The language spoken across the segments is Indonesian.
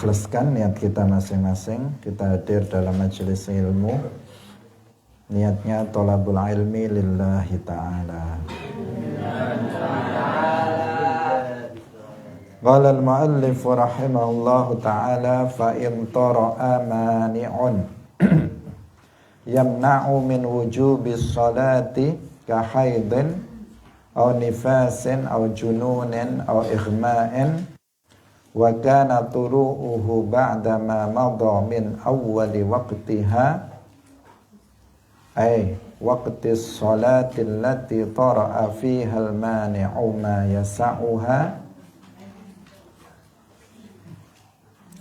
ikhlaskan niat kita masing-masing. Kita hadir dalam majelis ilmu, niatnya thalabul ilmi lillahi ta'ala. Qala al-muallif rahimahullahu ta'ala fa in tara'a mani'un yamna'u min wujubis salati ka haidin aw nifasin aw jununin aw ighma'in wa kana turu'uhu ba'da ma madha min awwali waqtiha ay waqtis salati allati tara'a fiha al-mani'u ma yasa'uha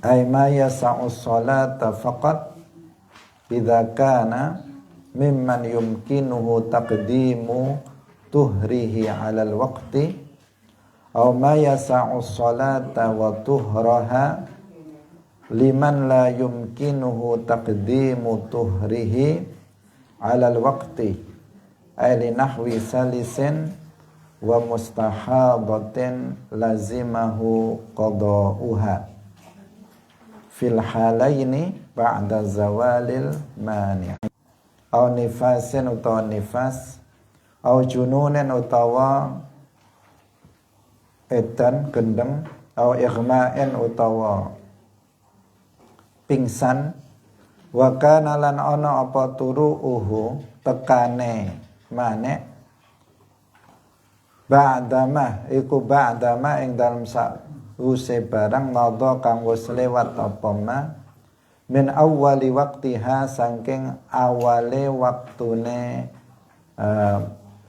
ay ma yasa'u salata faqat idza kana mimman yumkinuhu taqdimu tuhrihi 'ala al-waqti aw ma yasa'u salata wa tuhraha liman la yumkinuhu taqdimu tuhrihi 'ala al-waqti ay li nahwi salisin wa mustahadatin lazimahu qada'uha fil halaini ba'da zawalil mani' aw nifasin utawa nifas aw jununin utawa edan gendeng aw ighma'in utawa pingsan wa kana lan ana apa turu'uhu tekane mane ba'dama iku ba'dama ing dalem use barang madha kang wis lewat apa ma min awwali waqtiha saking awale waktune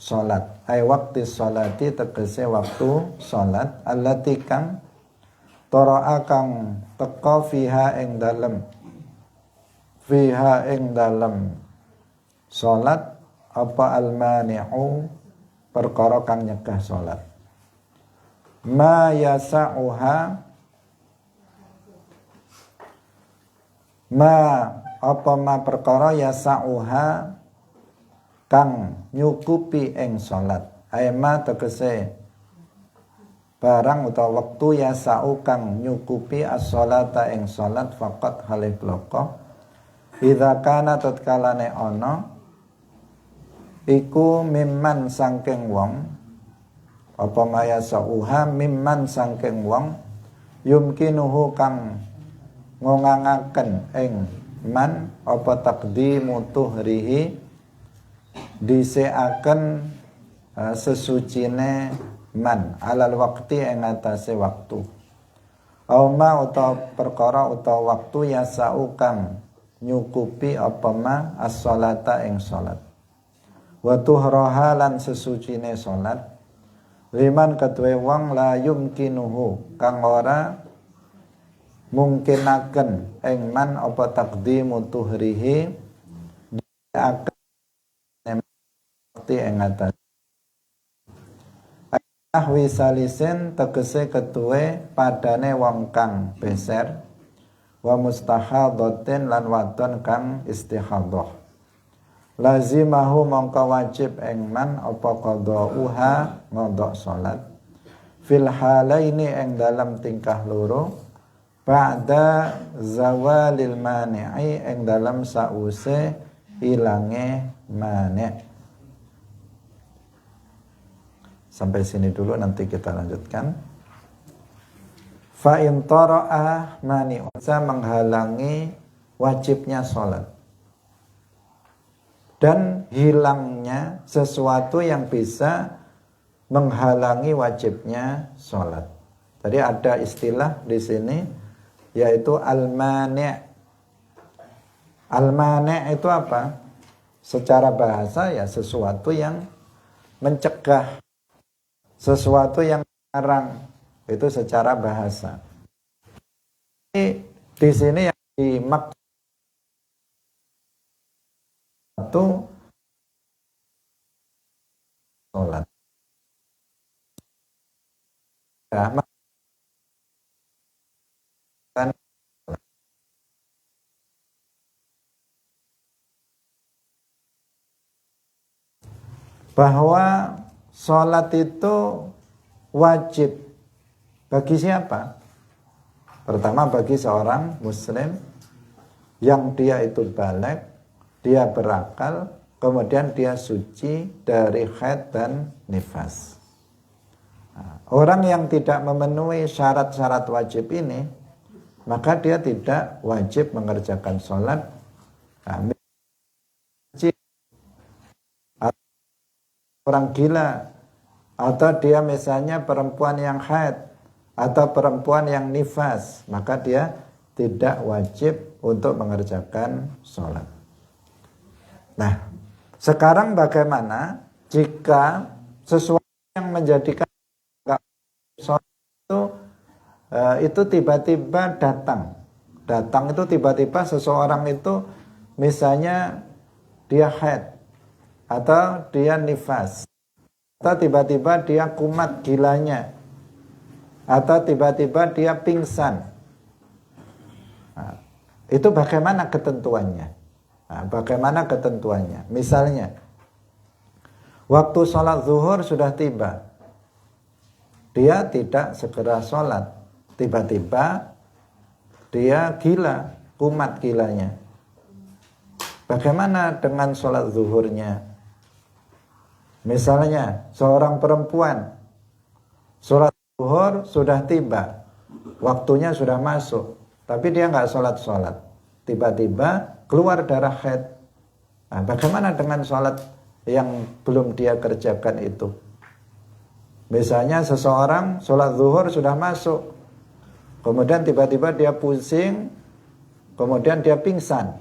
salat ay waqti salati tegese waktu salat allati kang tara'a kang teka fiha ing dalem salat apa almani'u perkara kang nyegah salat ma yasa'uha ma apa ma perkara yasa'uha kang nyukupi ing salat ay ma tegese barang utawa wektu yasa'u kang nyukupi as-salata ing salat faqat halih bloko idza kana tatkalane ana iku mimman sangking wong apa maya sa'uha mimman sangking wong yumkinuhu kang ngongangaken ing man apa taqdimu tuhrihi dhiseaken sesucine man alal waqti ing atase waktu aw ma utawa perkara utawa waktu yasa'u kang nyukupi apa ma as-salata ing salat wa tuhraha lan sesucine salat liman kedue wong la yumkinuhu kang ora mungkinaken ing man apa taqdimu tuhrihi akan ing atas ahwi salisen tegese kedue padane wong kang beser wa mustahadatin lan wadon kang istihadah lazimahu mongko wajib ing man apa qada'uha ngodok salat fil halaini ing dalam tingkah loro ba'da zawalil mani'i ing dalam sause ilange mani'. Sampai sini dulu, nanti kita lanjutkan. Fa in tara'a mani'un menghalangi wajibnya salat dan hilangnya sesuatu yang bisa menghalangi wajibnya sholat. Jadi ada istilah di sini yaitu al-mani'. Al-mani' itu apa? Secara bahasa ya sesuatu yang mencegah, sesuatu yang melarang, itu secara bahasa. Di sini yang dimaksud itu sholat. Bahwa sholat itu wajib bagi siapa? Pertama, bagi seorang muslim yang dia itu baligh, dia berakal, kemudian dia suci dari haid dan nifas. Nah, orang yang tidak memenuhi syarat-syarat wajib ini, maka dia tidak wajib mengerjakan sholat. Nah, orang gila, atau dia misalnya perempuan yang haid atau perempuan yang nifas, maka dia tidak wajib untuk mengerjakan sholat. Nah, sekarang bagaimana jika sesuatu yang menjadikan sholat itu tiba-tiba datang itu tiba-tiba seseorang itu misalnya dia haid atau dia nifas, atau tiba-tiba dia kumat gilanya, atau tiba-tiba dia pingsan. Nah, itu bagaimana ketentuannya? Nah, bagaimana ketentuannya? Misalnya, waktu sholat zuhur sudah tiba, dia tidak segera sholat, tiba-tiba dia gila, kumat gilanya. Bagaimana dengan sholat zuhurnya? Misalnya seorang perempuan sholat zuhur sudah tiba, waktunya sudah masuk, tapi dia nggak sholat, tiba-tiba keluar darah haid. Nah, bagaimana dengan sholat yang belum dia kerjakan itu? Misalnya seseorang sholat zuhur sudah masuk, kemudian tiba-tiba dia pusing, kemudian dia pingsan.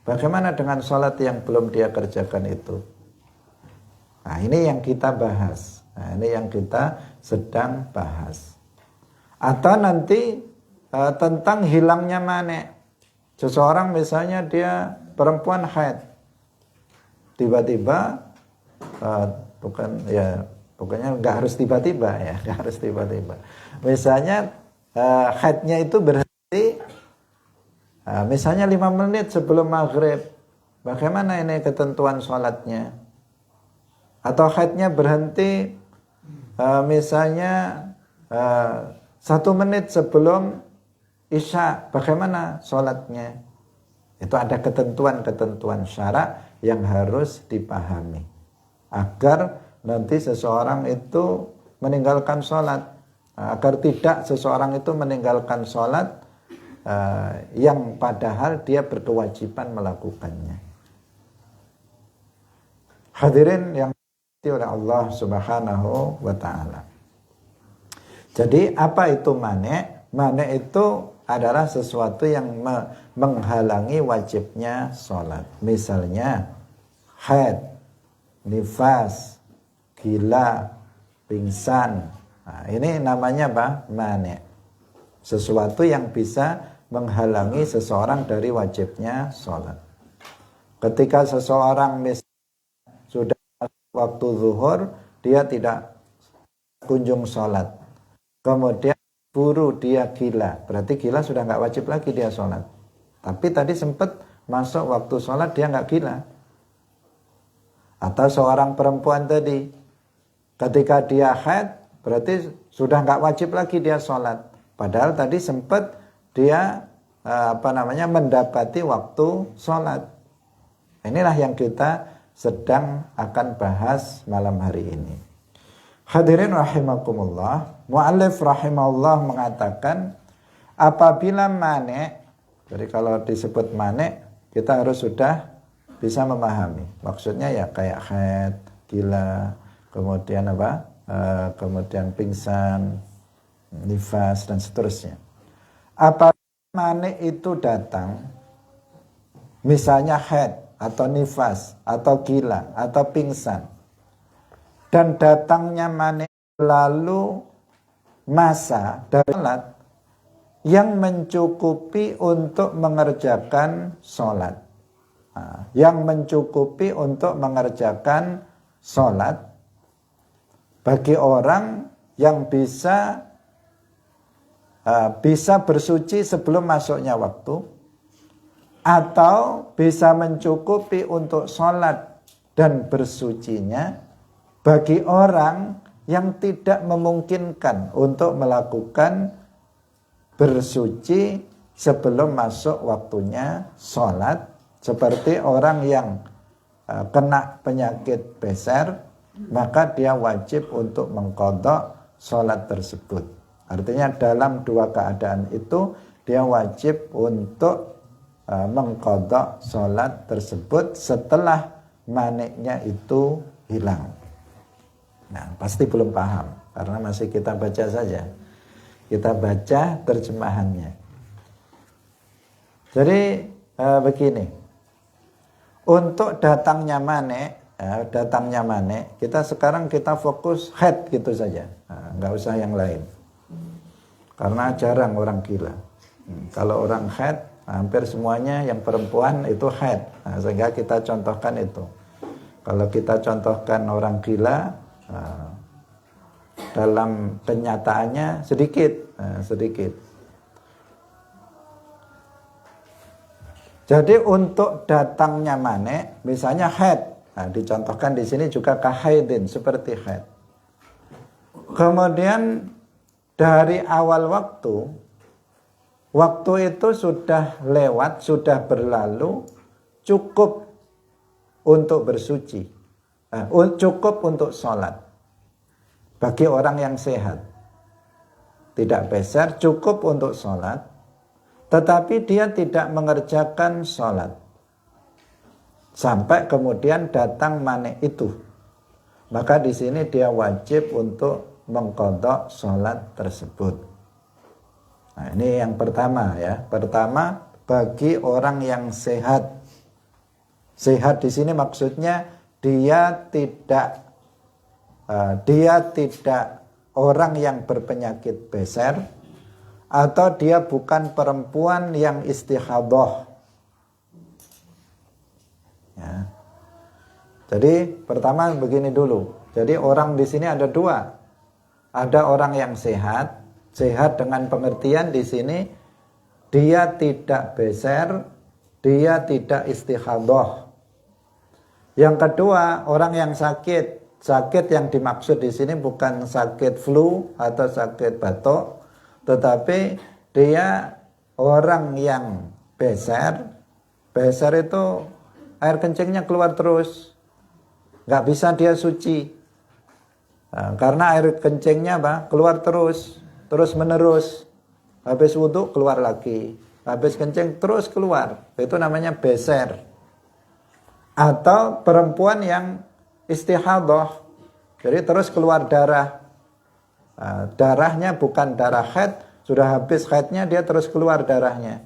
Bagaimana dengan sholat yang belum dia kerjakan itu? Nah, ini yang kita bahas. Nah, ini yang kita sedang bahas. Atau nanti tentang hilangnya mani. Seseorang misalnya dia perempuan haid, tiba-tiba pokoknya nggak harus tiba-tiba ya, nggak harus tiba-tiba. Misalnya haidnya itu berhenti, misalnya 5 menit sebelum maghrib. Bagaimana ini ketentuan sholatnya? Atau haidnya berhenti misalnya 1 menit sebelum isya, bagaimana sholatnya? Itu ada ketentuan-ketentuan syara yang harus dipahami agar nanti seseorang itu meninggalkan sholat, agar tidak seseorang itu meninggalkan sholat yang padahal dia berkewajiban melakukannya. Hadirin yang oleh Allah Subhanahu wa ta'ala. Jadi apa itu mani? Mani itu adalah sesuatu yang menghalangi wajibnya sholat. Misalnya haid, nifas, gila, pingsan. Nah, ini namanya apa? Mani. Sesuatu yang bisa menghalangi seseorang dari wajibnya sholat. Ketika seseorang sudah waktu zuhur, dia tidak kunjung sholat, kemudian buru dia gila, berarti gila sudah nggak wajib lagi dia sholat. Tapi tadi sempat masuk waktu sholat dia nggak gila. Atau seorang perempuan tadi, ketika dia haid, berarti sudah nggak wajib lagi dia sholat. Padahal tadi sempat dia mendapati waktu sholat. Inilah yang kita sedang akan bahas malam hari ini. Hadirin rahimakumullah, mu'allif rahimahullah mengatakan apabila mani, jadi kalau disebut mani kita harus sudah bisa memahami. Maksudnya ya kayak haid, gila, kemudian kemudian pingsan, nifas dan seterusnya. Apabila mani itu datang, misalnya haid atau nifas, atau gila, atau pingsan, dan datangnya mani lalu masa dari sholat yang mencukupi untuk mengerjakan sholat, yang mencukupi untuk mengerjakan sholat bagi orang yang bisa bersuci sebelum masuknya waktu, atau bisa mencukupi untuk sholat dan bersucinya bagi orang yang tidak memungkinkan untuk melakukan bersuci sebelum masuk waktunya sholat, seperti orang yang kena penyakit beser, maka dia wajib untuk mengqadha sholat tersebut. Artinya dalam dua keadaan itu dia wajib untuk mengqadha sholat tersebut setelah maniknya itu hilang. Nah, pasti belum paham karena masih kita baca saja. Kita baca terjemahannya. Jadi begini. Untuk datangnya manik, kita sekarang fokus haid gitu saja. Nah, nggak usah yang lain. Karena jarang orang gila. Kalau orang haid, hampir semuanya yang perempuan itu haid. Nah, sehingga kita contohkan itu. Kalau kita contohkan orang gila, dalam kenyataannya sedikit. Jadi untuk datangnya manik, misalnya haid, nah, dicontohkan di sini juga kahaidin, seperti haid. Kemudian dari awal waktu itu sudah lewat, sudah berlalu, cukup untuk bersuci, cukup untuk sholat. Bagi orang yang sehat, tidak beser, cukup untuk sholat. Tetapi dia tidak mengerjakan sholat sampai kemudian datang manik itu, maka di sini dia wajib untuk mengqadha sholat tersebut. Nah, ini yang pertama ya. Pertama, bagi orang yang sehat. Sehat di sini maksudnya dia tidak orang yang berpenyakit beser, atau dia bukan perempuan yang istihadah. Ya. Jadi pertama begini dulu. Jadi orang di sini ada dua. Ada orang yang sehat dengan pengertian di sini dia tidak beser, dia tidak istihadah. Yang kedua, orang yang sakit. Sakit yang dimaksud di sini bukan sakit flu atau sakit batuk, tetapi dia orang yang beser itu air kencingnya keluar terus, nggak bisa dia suci. Nah, karena air kencingnya keluar terus menerus. Habis wudhu keluar lagi, habis kencing terus keluar. Itu namanya beser. Atau perempuan yang istihadah, jadi terus keluar darah. Darahnya bukan darah haid, sudah habis haidnya dia terus keluar darahnya.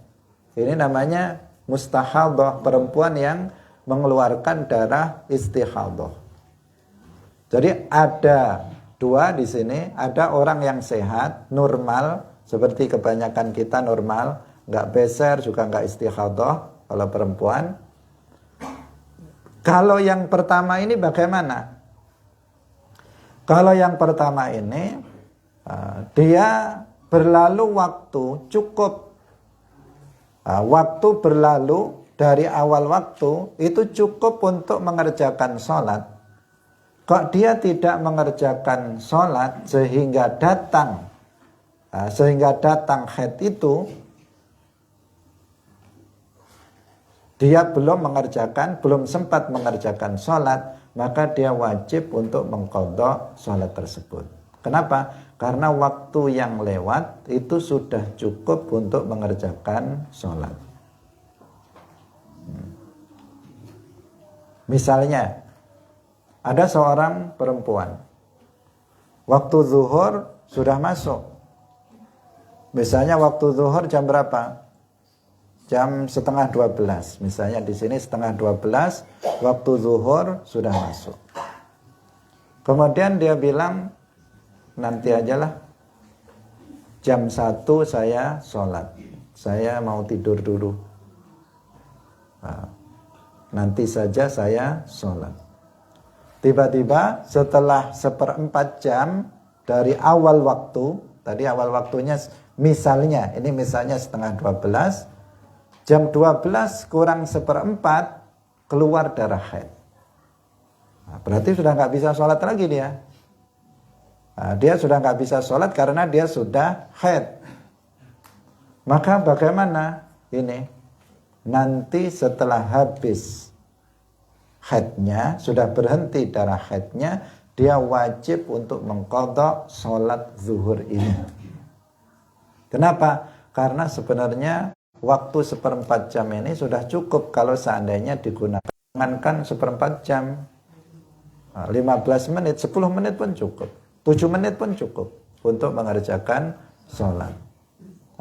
Ini namanya mustahadah, perempuan yang mengeluarkan darah istihadah. Jadi ada dua di sini, ada orang yang sehat, normal, seperti kebanyakan kita normal, nggak beser juga nggak istihadah kalau perempuan. Kalau yang pertama ini bagaimana? Kalau yang pertama ini dia berlalu waktu cukup, waktu berlalu dari awal waktu itu cukup untuk mengerjakan sholat. Kok dia tidak mengerjakan sholat sehingga datang haid itu, dia belum sempat mengerjakan sholat, maka dia wajib untuk mengqadha sholat tersebut. Kenapa? Karena waktu yang lewat itu sudah cukup untuk mengerjakan sholat. Misalnya, ada seorang perempuan, waktu zuhur sudah masuk. Misalnya waktu zuhur jam berapa? Jam 11:30. Misalnya di sini 11:30, waktu zuhur sudah masuk. Kemudian dia bilang, nanti ajalah jam 1 saya sholat, saya mau tidur dulu, nanti saja saya sholat. Tiba-tiba setelah 1/4 jam dari awal waktu, tadi awal waktunya misalnya 11:30, jam 12 kurang 1/4 keluar darah haid. Berarti sudah nggak bisa sholat lagi dia. Dia sudah nggak bisa sholat karena dia sudah haid. Maka bagaimana ini? Nanti setelah habis haidnya, sudah berhenti darah haidnya, dia wajib untuk mengqadha sholat zuhur ini. Kenapa? Karena sebenarnya waktu 1/4 jam ini sudah cukup kalau seandainya digunakan. Jangankan 1/4 jam, 15 menit, 10 menit pun cukup, 7 menit pun cukup untuk mengerjakan sholat.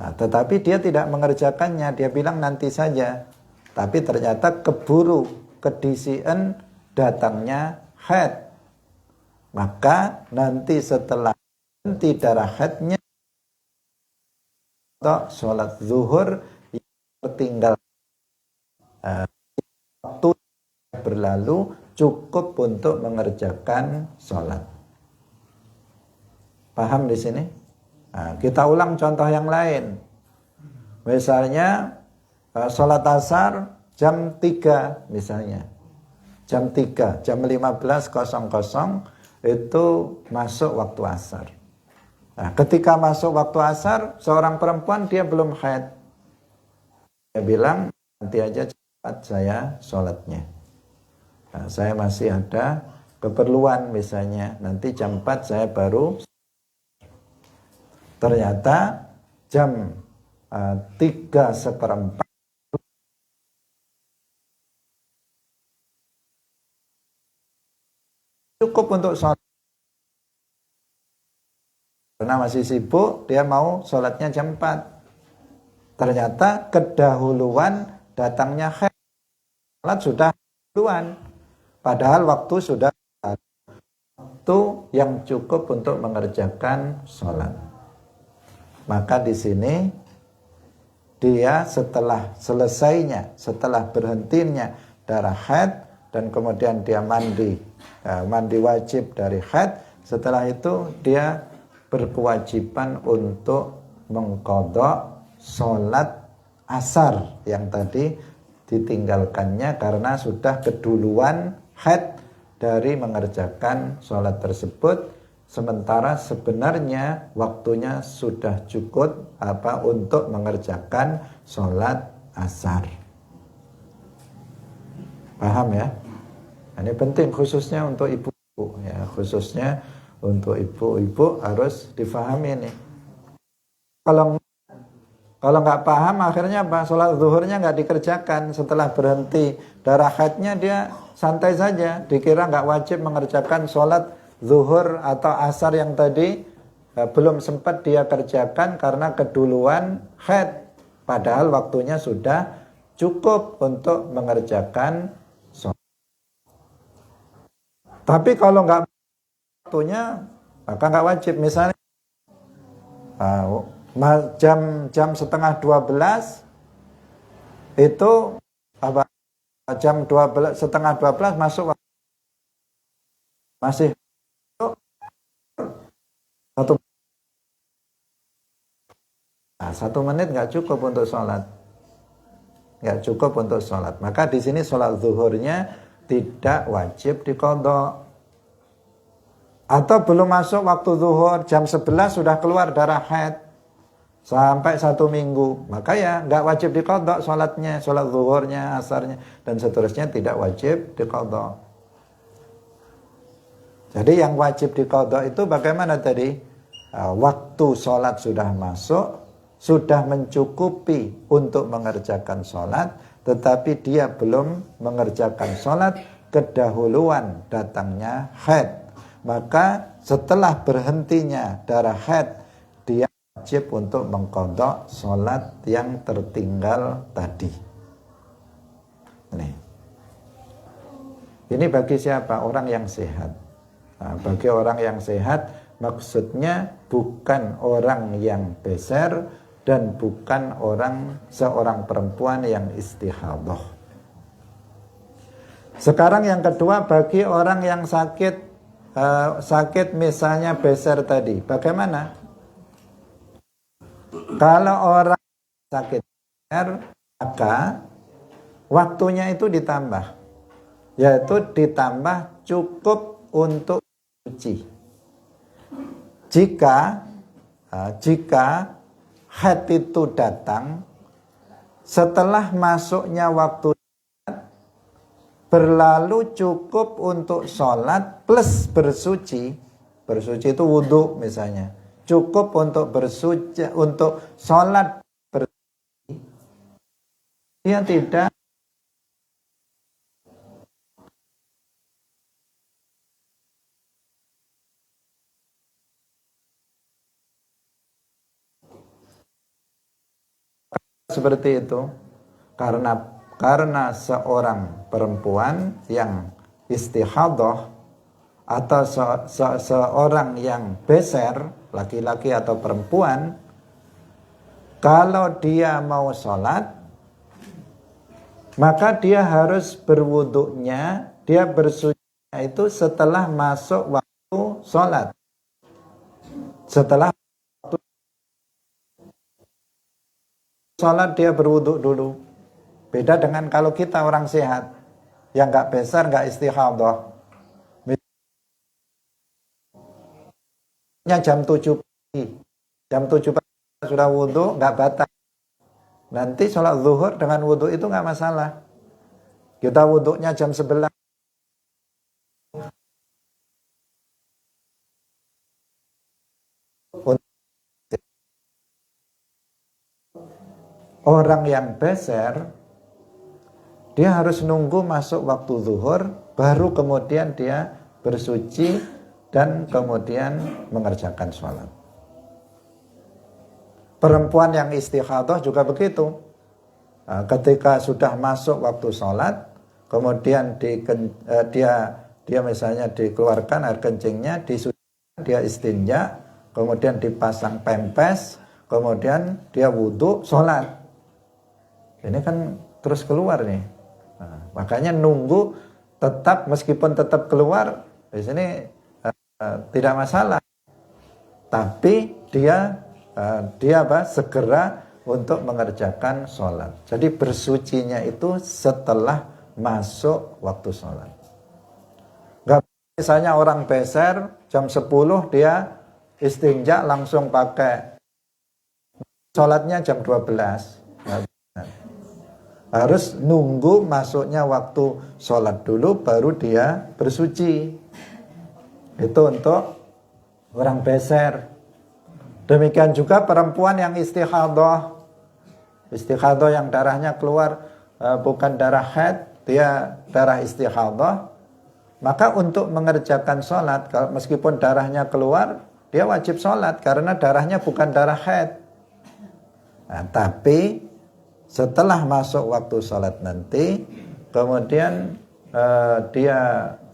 Nah, tetapi dia tidak mengerjakannya, dia bilang nanti saja. Tapi ternyata keburu, kedisian datangnya haid. Maka nanti setelah nanti darah haidnya, sholat zuhur yang tertinggal waktu berlalu cukup untuk mengerjakan sholat. Paham di sini? Nah, kita ulang contoh yang lain. Misalnya sholat asar jam 3 misalnya. Jam 3, jam 15.00 itu masuk waktu asar. Nah, ketika masuk waktu asar, seorang perempuan dia belum haid. Dia bilang, nanti aja cepat saya sholatnya. Nah, saya masih ada keperluan misalnya. Nanti jam 4 saya baru. Ternyata jam 3:15 cukup untuk sholat. Karena masih sibuk, dia mau sholatnya jam 4. Ternyata kedahuluan datangnya haid. Sholat sudah duluan. Padahal waktu sudah waktu yang cukup untuk mengerjakan sholat. Maka di sini dia setelah selesainya, setelah berhentinya darah haid dan kemudian dia mandi wajib dari haid, setelah itu dia berkewajiban untuk mengqadha sholat asar yang tadi ditinggalkannya karena sudah keduluan haid dari mengerjakan sholat tersebut. Sementara sebenarnya waktunya sudah cukup untuk mengerjakan sholat asar. Paham ya? Ini penting khususnya untuk ibu-ibu ya, khususnya untuk ibu-ibu harus difahami nih. Kalau nggak paham akhirnya sholat zuhurnya nggak dikerjakan. Setelah berhenti darah haidnya dia santai saja, dikira nggak wajib mengerjakan sholat zuhur atau asar yang tadi belum sempat dia kerjakan karena keduluan haid. Padahal waktunya sudah cukup untuk mengerjakan sholat. Tapi kalau nggak waktunya maka nggak wajib. Misalnya jam 11:30 itu jam 11:30 masuk masih satu menit nggak cukup untuk sholat, nggak cukup untuk sholat. Maka di sini sholat zuhurnya tidak wajib diqadha. Atau belum masuk waktu zuhur, jam 11 sudah keluar darah haid sampai 1 minggu, maka ya nggak wajib diqadha sholatnya, sholat zuhurnya, asarnya dan seterusnya tidak wajib diqadha. Jadi yang wajib diqadha itu bagaimana tadi? Waktu sholat sudah masuk, sudah mencukupi untuk mengerjakan sholat, tetapi dia belum mengerjakan sholat, kedahuluan datangnya haid. Maka setelah berhentinya darah haid, dia wajib untuk mengqadha sholat yang tertinggal tadi. Ini bagi siapa? Orang yang sehat. Nah, bagi orang yang sehat, maksudnya bukan orang yang beser dan bukan seorang perempuan yang istihadhah. Sekarang yang kedua, bagi orang yang sakit misalnya beser tadi, bagaimana? Kalau orang sakit beser, maka waktunya itu ditambah, yaitu ditambah cukup untuk suci. Jika haid itu datang, setelah masuknya waktu berlalu cukup untuk sholat plus bersuci. Bersuci itu wudhu misalnya. Cukup untuk bersuci, untuk sholat bersuci. Dia tidak seperti itu. Karena seorang perempuan yang istihadah atau seorang yang beser, laki-laki atau perempuan, kalau dia mau sholat, maka dia harus berwuduknya, dia bersuci itu setelah masuk waktu sholat. Setelah waktu sholat dia berwuduk dulu. Beda dengan kalau kita orang sehat, yang nggak besar, nggak istihadah. Misalnya jam 7 pagi, jam 7 pagi sudah wudhu, nggak batal. Nanti sholat zuhur dengan wudhu itu nggak masalah. Kita wudhunya jam 11. Orang yang beser, dia harus nunggu masuk waktu zuhur, baru kemudian dia bersuci dan kemudian mengerjakan sholat. Perempuan yang istihadah juga begitu. Ketika sudah masuk waktu sholat, kemudian dia misalnya dikeluarkan air kencingnya, disucikan, dia istinja, kemudian dipasang pempes, kemudian dia wudhu, sholat. Ini kan terus keluar nih. Makanya nunggu tetap, meskipun tetap keluar, di sini tidak masalah. Tapi dia segera untuk mengerjakan sholat. Jadi bersucinya itu setelah masuk waktu sholat. Enggak, misalnya orang beser jam 10 dia istinja langsung pakai, sholatnya jam 12. Harus nunggu masuknya waktu sholat dulu baru dia bersuci. Itu untuk orang beser. Demikian juga perempuan yang istihadah. Istihadah yang darahnya keluar bukan darah haid, dia darah istihadah. Maka untuk mengerjakan sholat, meskipun darahnya keluar, dia wajib sholat karena darahnya bukan darah haid. Nah, tapi setelah masuk waktu sholat nanti, kemudian dia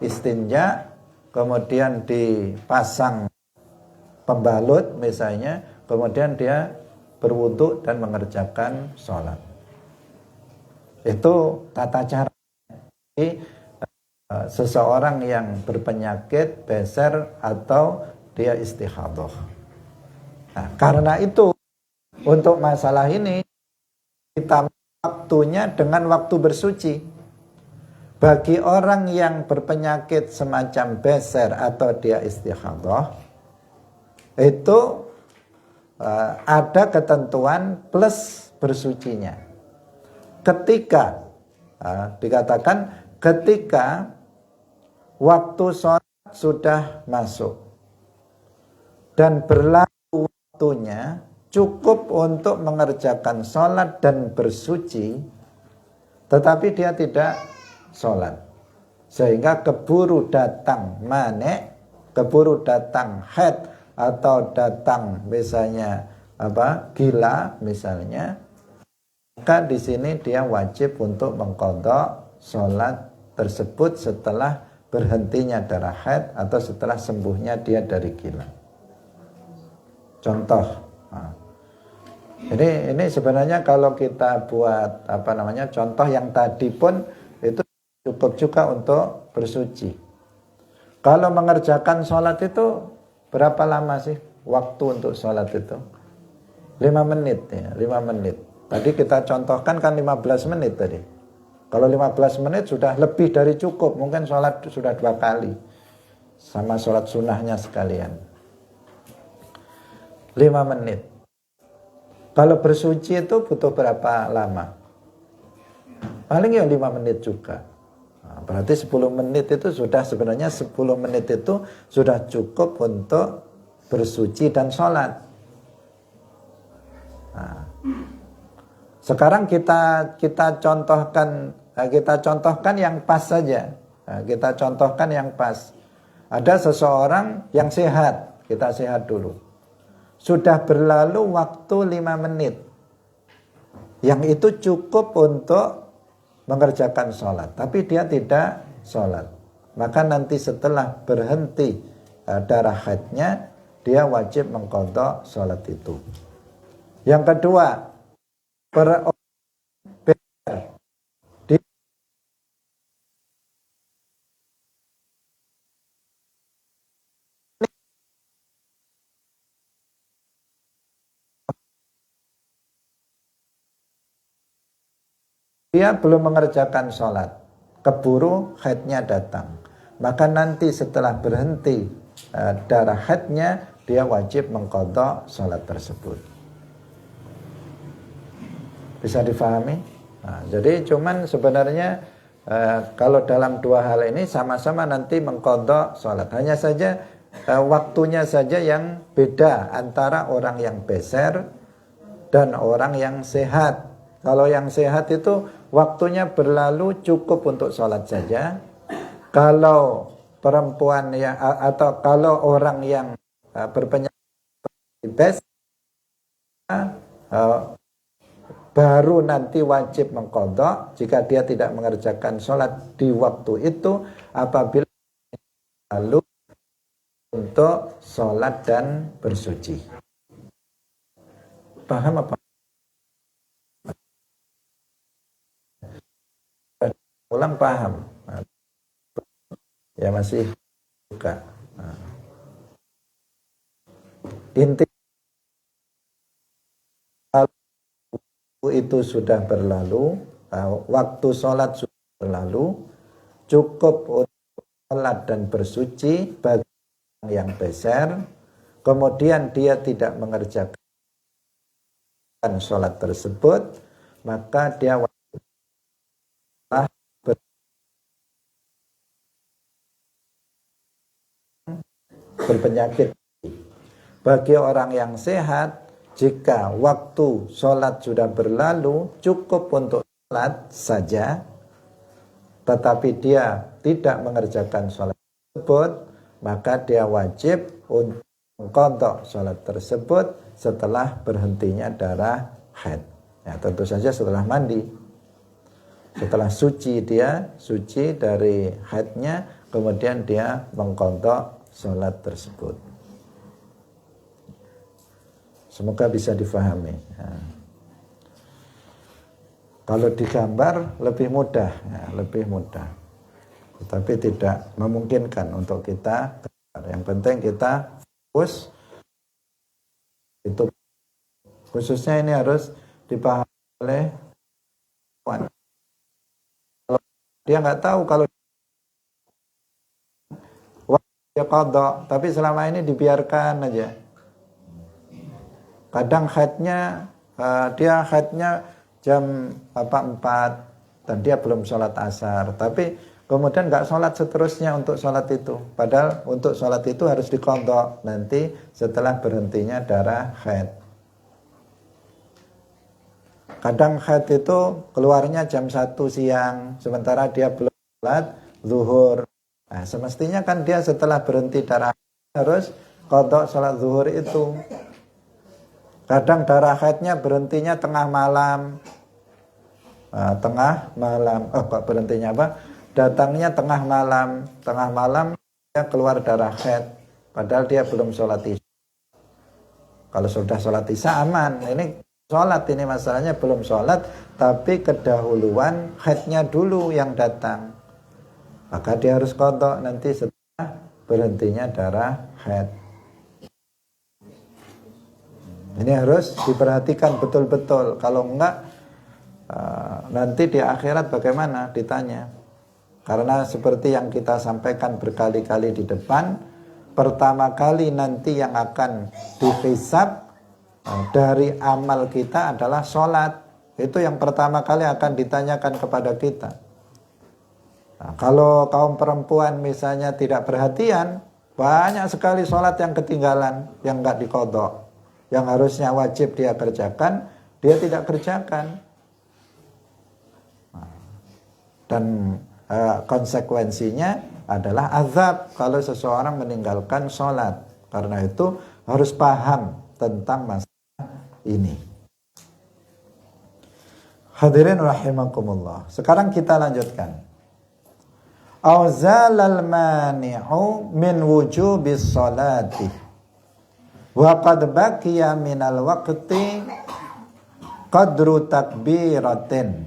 istinja, kemudian dipasang pembalut misalnya, kemudian dia berwudhu dan mengerjakan sholat. Itu tata cara. Jadi, seseorang yang berpenyakit beser atau dia istihadah. Nah, karena itu untuk masalah ini kita waktunya dengan waktu bersuci. Bagi orang yang berpenyakit semacam beser atau dia istihadah, itu ada ketentuan plus bersucinya. Ketika dikatakan ketika waktu sholat sudah masuk dan berlalu waktunya, cukup untuk mengerjakan sholat dan bersuci, tetapi dia tidak sholat, sehingga keburu datang manek, keburu datang haid atau datang misalnya gila misalnya, maka di sini dia wajib untuk mengqadha sholat tersebut setelah berhentinya darah haid atau setelah sembuhnya dia dari gila. Contoh. Ini sebenarnya kalau kita buat contoh yang tadi pun itu cukup juga untuk bersuci. Kalau mengerjakan sholat itu berapa lama sih waktu untuk sholat itu? 5 menit ya, 5 menit. Tadi kita contohkan kan 15 menit tadi. Kalau 15 menit sudah lebih dari cukup, mungkin sholat sudah 2 kali. Sama sholat sunnahnya sekalian. 5 menit. Kalau bersuci itu butuh berapa lama? Paling ya 5 menit juga. Nah, berarti 10 menit itu sudah, sebenarnya 10 menit itu sudah cukup untuk bersuci dan sholat. Nah, sekarang kita contohkan yang pas saja. Nah, kita contohkan yang pas. Ada seseorang yang sehat, kita sehat dulu. Sudah berlalu waktu 5 menit. Yang itu cukup untuk mengerjakan sholat. Tapi dia tidak sholat. Maka nanti setelah berhenti darah haidnya, dia wajib mengqadha sholat itu. Yang kedua, dia belum mengerjakan sholat, keburu haidnya datang. Maka nanti setelah berhenti darah haidnya, dia wajib mengqadha sholat tersebut. Bisa difahami? Nah, jadi cuman sebenarnya kalau dalam dua hal ini sama-sama nanti mengqadha sholat. Hanya saja waktunya saja yang beda antara orang yang beser dan orang yang sehat. Kalau yang sehat itu waktunya berlalu cukup untuk sholat saja. Kalau perempuan yang atau kalau orang yang berpenyakit beser, baru nanti wajib mengqadha jika dia tidak mengerjakan sholat di waktu itu apabila lalu untuk sholat dan bersuci. Paham apa? Ulang paham. Ya masih buka. Inti itu sudah berlalu, waktu sholat sudah berlalu, cukup untuk sholat dan bersuci bagi yang beser, kemudian dia tidak mengerjakan sholat tersebut, maka dia berpenyakit. Bagi orang yang sehat, jika waktu sholat sudah berlalu, cukup untuk sholat saja, tetapi dia tidak mengerjakan sholat tersebut, maka dia wajib untuk mengqadha sholat tersebut setelah berhentinya darah haid. Ya, tentu saja setelah mandi. Setelah suci dari haidnya, kemudian dia mengqadha sholat tersebut. Semoga bisa difahami. Ya. Kalau digambar lebih mudah, ya, lebih mudah. Tetapi tidak memungkinkan untuk kita. Yang penting kita fokus. Itu khususnya ini harus dipahami oleh kawan. Kalau dia nggak tahu kalau dia qadha, tapi selama ini dibiarkan aja. Kadang haidnya dia haidnya jam 4 dan dia belum sholat asar, tapi kemudian nggak sholat seterusnya untuk sholat itu. Padahal untuk sholat itu harus diqadha nanti setelah berhentinya darah haid. Kadang haid itu keluarnya jam 1 siang, sementara dia belum sholat zuhur. Nah, semestinya kan dia setelah berhenti darah haid harus qadha sholat zuhur itu. Kadang darah haidnya berhentinya tengah malam. Kok berhentinya apa? Datangnya tengah malam dia keluar darah haid, padahal dia belum sholat isya. Kalau sudah sholat isya aman. Ini sholat, ini masalahnya belum sholat, tapi kedahuluan haidnya dulu yang datang. Maka dia harus qadha nanti setelah berhentinya darah haid. Ini harus diperhatikan betul-betul. Kalau enggak, nanti di akhirat bagaimana ditanya. Karena seperti yang kita sampaikan berkali-kali di depan, pertama kali nanti yang akan dihisab dari amal kita adalah sholat. Itu yang pertama kali akan ditanyakan kepada kita. Nah, kalau kaum perempuan misalnya tidak perhatian, banyak sekali sholat yang ketinggalan, yang nggak diqadha, yang harusnya wajib dia kerjakan, dia tidak kerjakan. Dan konsekuensinya adalah azab kalau seseorang meninggalkan sholat. Karena itu harus paham tentang masalah ini. Hadirin rahimakumullah. Sekarang kita lanjutkan. Auzalal mani'u min wujubis sholati wa qad baqiya minal waqti qadru takbiratin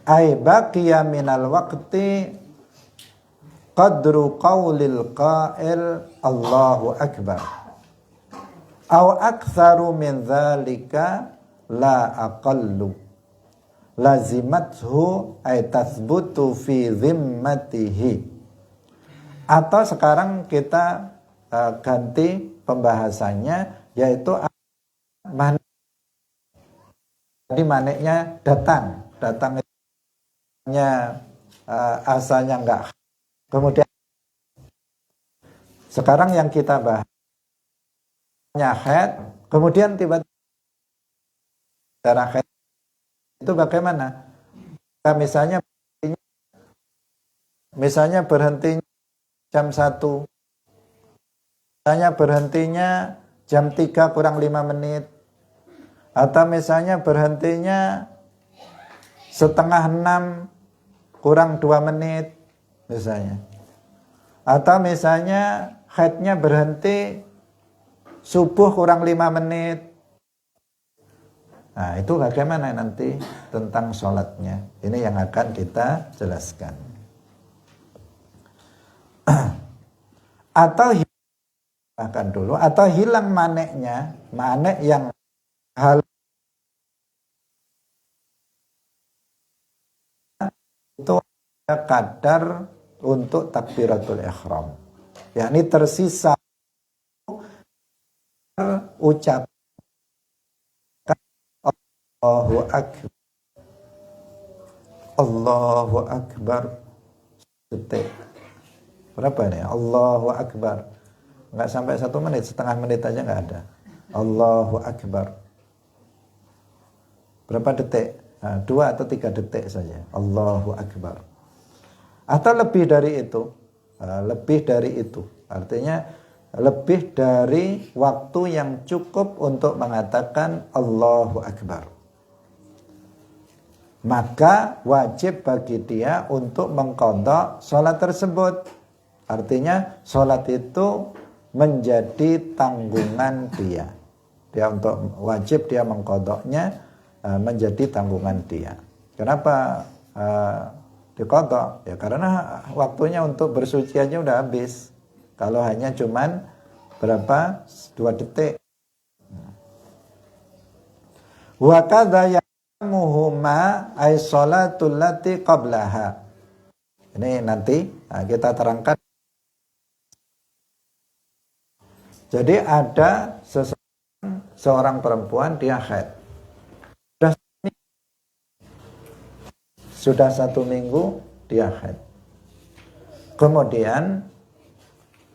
ay baqiya minal waqti qadru qawlil qail Allahu akbar aw aktsaru min dzalika la aqallu lazimathu ay tathbutu fi zimmatihi. Atau sekarang kita ganti pembahasannya, yaitu jadi maniknya datang itu asalnya enggak. Kemudian sekarang yang kita bahas haid, kemudian tiba-tiba darah haid itu bagaimana? Misalnya berhentinya jam 1, misalnya berhentinya jam 3 kurang 5 menit, atau misalnya berhentinya setengah 6 kurang 2 menit misalnya, atau misalnya haidnya berhenti subuh kurang 5 menit. Nah, itu bagaimana nanti tentang sholatnya? Ini yang akan kita jelaskan. Atau bahkan dulu, atau hilang maneknya, manek yang hal itu ada kadar untuk takbiratul ihram, yakni tersisa ucap Allahu Akbar, Allahu Akbar, detik. Berapa ini? Allahu Akbar. Nggak sampai 1 menit, setengah menit aja nggak ada. Allahu Akbar. Berapa detik? 2 atau 3 detik saja. Allahu Akbar. Atau lebih dari itu. Lebih dari itu. Artinya lebih dari waktu yang cukup untuk mengatakan Allahu Akbar. Maka wajib bagi dia untuk mengqadha sholat tersebut. Artinya sholat itu menjadi tanggungan dia. Dia untuk wajib dia mengqadhanya menjadi tanggungan dia. Kenapa diqadha? Ya karena waktunya untuk bersuci aja udah habis. Kalau hanya cuman berapa? 2 detik. Wa kadza muhuma ay sholatul lati qablaha. Ini nanti kita terangkan. Jadi ada seorang perempuan dia haid. Sudah 1 minggu dia haid. Kemudian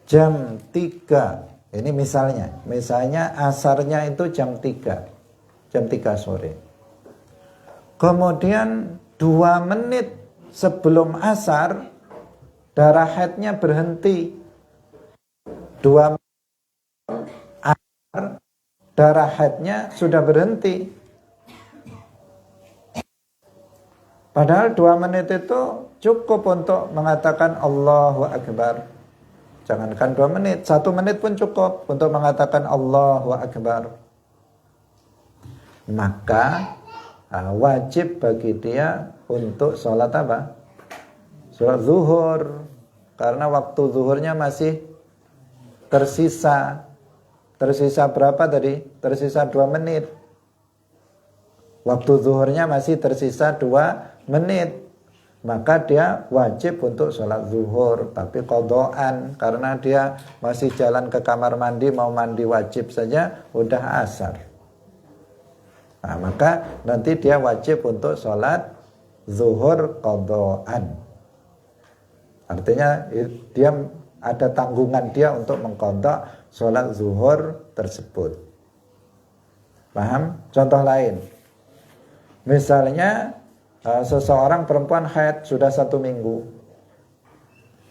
jam 3, ini misalnya asarnya itu jam 3 sore. Kemudian 2 menit sebelum asar darah haidnya berhenti. 2 menit asar darah haidnya sudah berhenti. Padahal 2 menit itu cukup untuk mengatakan Allahu Akbar. Jangankan 2 menit, 1 menit pun cukup untuk mengatakan Allahu Akbar. Maka wajib bagi dia untuk sholat apa? Sholat zuhur. Karena waktu zuhurnya masih tersisa. Tersisa berapa tadi? Tersisa 2 menit. Waktu zuhurnya masih tersisa 2 menit. maka dia wajib untuk sholat zuhur, tapi qadhaan karena dia masih jalan ke kamar mandi, mau mandi wajib saja udah asar. Nah, maka nanti dia wajib untuk sholat zuhur qadhaan. Artinya dia ada tanggungan dia untuk mengqadha sholat zuhur tersebut. Paham? Contoh lain, misalnya seseorang perempuan haid sudah 1 minggu,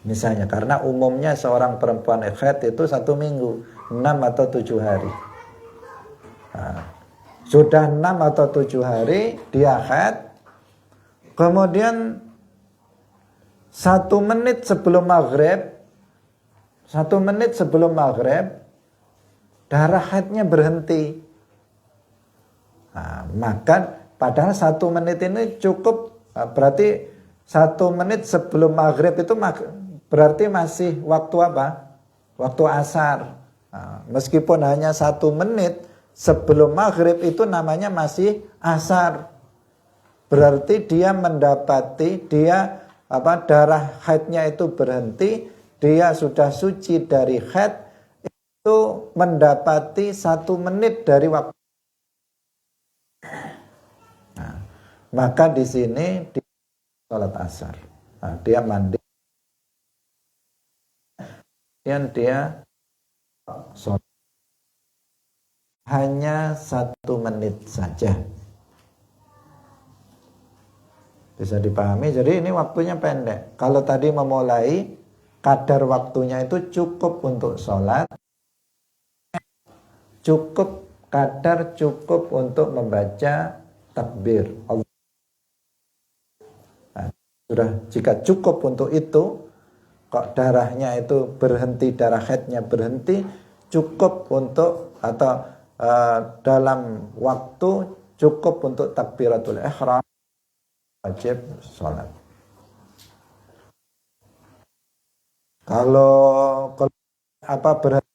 misalnya, karena umumnya seorang perempuan haid itu 1 minggu, 6 atau 7 hari. Nah, sudah 6 atau 7 hari dia haid, kemudian 1 menit sebelum maghrib, 1 menit sebelum maghrib darah haidnya berhenti. Nah, maka padahal 1 menit ini cukup, berarti 1 menit sebelum maghrib itu berarti masih waktu apa? Waktu asar. Nah, meskipun hanya 1 menit sebelum maghrib itu namanya masih asar. Berarti dia mendapati, darah haidnya itu berhenti, dia sudah suci dari haid, itu mendapati 1 menit dari waktu. Nah, maka di sini dia sholat asar. Nah, dia mandi, dan dia sholat hanya 1 menit saja. Bisa dipahami. Jadi ini waktunya pendek. Kalau tadi memulai, kadar waktunya itu cukup untuk sholat, cukup untuk membaca takbir. Nah, jika cukup untuk itu, kok darahnya itu berhenti, darah haidnya berhenti, cukup untuk dalam waktu cukup untuk takbiratul ihram, wajib sholat. Kalau berhenti,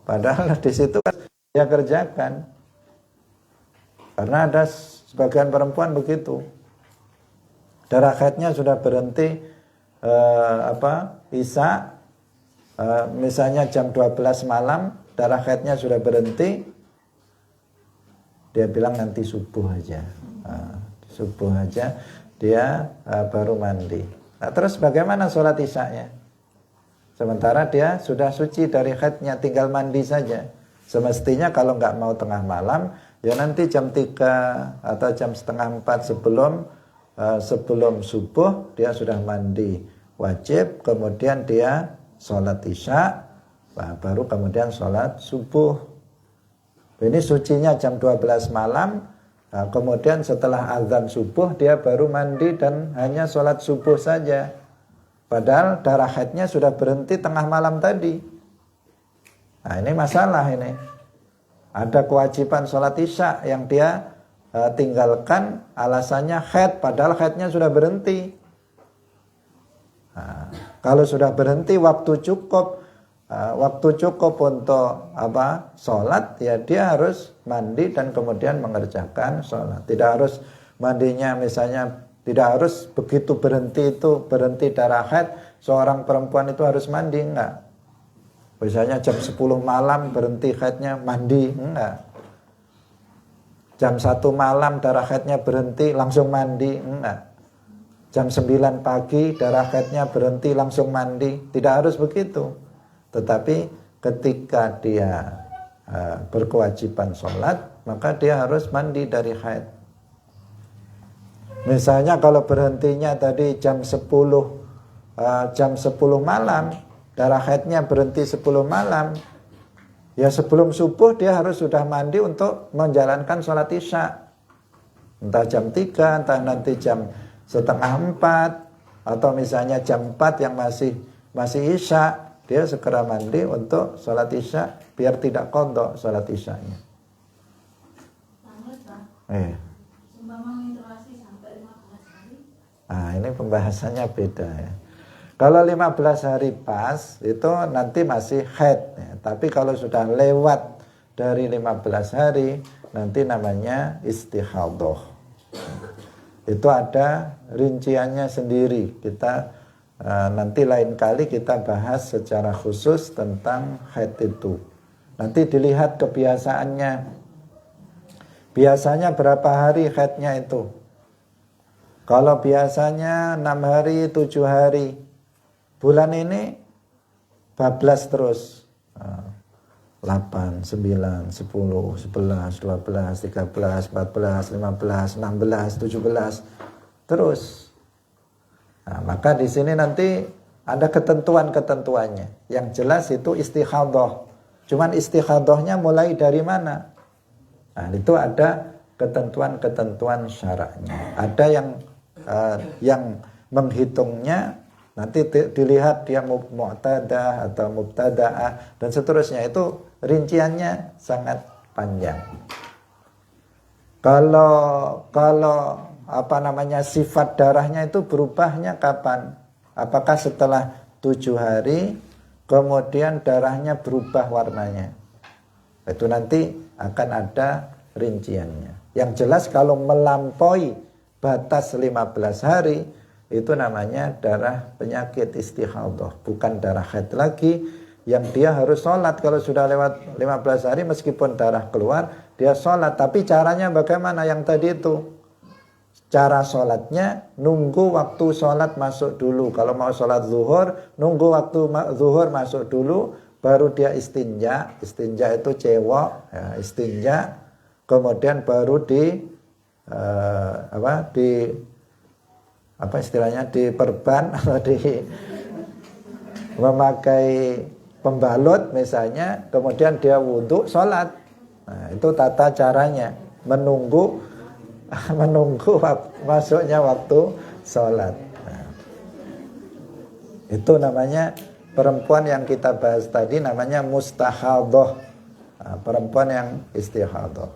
padahal di situ kan dia kerjakan. Karena ada sebagian perempuan begitu, darah haidnya sudah berhenti isya, misalnya jam 12 malam darah haidnya sudah berhenti, dia bilang nanti subuh aja, dia baru mandi. Nah, terus bagaimana sholat isyanya? Sementara dia sudah suci dari haidnya, tinggal mandi saja. Semestinya kalau nggak mau tengah malam, ya nanti jam 3 atau jam setengah 4 sebelum subuh dia sudah mandi wajib, kemudian dia sholat isya, baru kemudian sholat subuh. Ini sucinya jam 12 malam, kemudian setelah azan subuh dia baru mandi dan hanya sholat subuh saja. Padahal darah haidnya sudah berhenti tengah malam tadi. Nah, ini masalah ini. Ada kewajiban sholat isya yang dia tinggalkan, alasannya haid, padahal haidnya sudah berhenti. Nah, kalau sudah berhenti waktu cukup untuk sholat, ya dia harus mandi dan kemudian mengerjakan sholat. Tidak harus mandinya, misalnya tidak harus begitu berhenti darah haid, seorang perempuan itu harus mandi, enggak. Misalnya jam 10 malam berhenti haidnya, mandi, enggak. Jam 1 malam darah haidnya berhenti, langsung mandi, enggak. Jam 9 pagi darah haidnya berhenti, langsung mandi. Tidak harus begitu. Tetapi ketika dia berkewajiban sholat, maka dia harus mandi dari haid. Misalnya kalau berhentinya tadi jam 10 malam, darah haidnya berhenti 10 malam, ya sebelum subuh dia harus sudah mandi untuk menjalankan sholat isya. Entah jam 3, entah nanti jam setengah 4, atau misalnya jam 4 yang masih isya, dia segera mandi untuk sholat isya biar tidak qadha sholat isyanya. Nah, ini pembahasannya beda ya. Kalau 15 hari pas itu nanti masih haid ya. Tapi kalau sudah lewat dari 15 hari nanti namanya istihadhah. Itu ada rinciannya sendiri. Kita nanti lain kali kita bahas secara khusus tentang haid itu. Nanti dilihat kebiasaannya. Biasanya berapa hari haidnya itu? Kalau biasanya 6 hari, 7 hari. Bulan ini bablas terus. 8, 9, 10, 11, 12, 13, 14, 15, 16, 17. Terus. Nah, maka di sini nanti ada ketentuan-ketentuannya. Yang jelas itu istihadhah. Cuman istihadhahnya mulai dari mana? Nah, itu ada ketentuan-ketentuan syaraknya. Ada yang menghitungnya nanti dilihat dia mu'tadah atau mubtada'ah dan seterusnya. Itu rinciannya sangat panjang. Kalau sifat darahnya itu berubahnya kapan? Apakah setelah 7 hari kemudian darahnya berubah warnanya? Itu nanti akan ada rinciannya. Yang jelas kalau melampaui batas 15 hari itu namanya darah penyakit istihadhah, bukan darah haid lagi yang dia harus sholat. Kalau sudah lewat 15 hari meskipun darah keluar dia sholat, tapi caranya bagaimana? Yang tadi itu cara sholatnya nunggu waktu sholat masuk dulu. Kalau mau sholat zuhur nunggu waktu zuhur masuk dulu, baru dia istinja. Istinja itu cewek ya, istinja, kemudian baru diperban atau memakai pembalut misalnya, kemudian dia wudhu sholat. Nah, itu tata caranya menunggu masuknya waktu sholat. Nah, itu namanya perempuan yang kita bahas tadi namanya mustahadhah. Nah, perempuan yang istihadhah.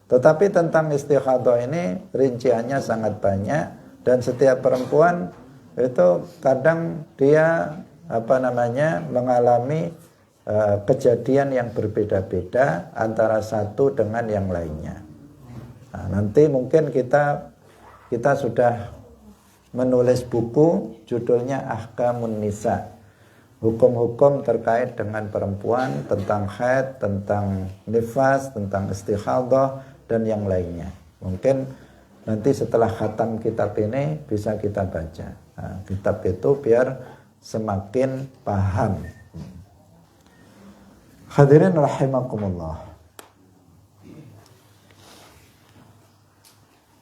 Tetapi tentang istihadhah ini rinciannya sangat banyak. Dan setiap perempuan itu kadang dia mengalami kejadian yang berbeda-beda antara satu dengan yang lainnya. Nah, nanti mungkin kita sudah menulis buku judulnya Ahkamun Nisa, hukum-hukum terkait dengan perempuan, tentang haid, tentang nifas, tentang istihadhah dan yang lainnya. Mungkin nanti setelah khatam kitab ini bisa kita baca. Nah, kitab itu biar semakin paham. Hadirin rahimakumullah.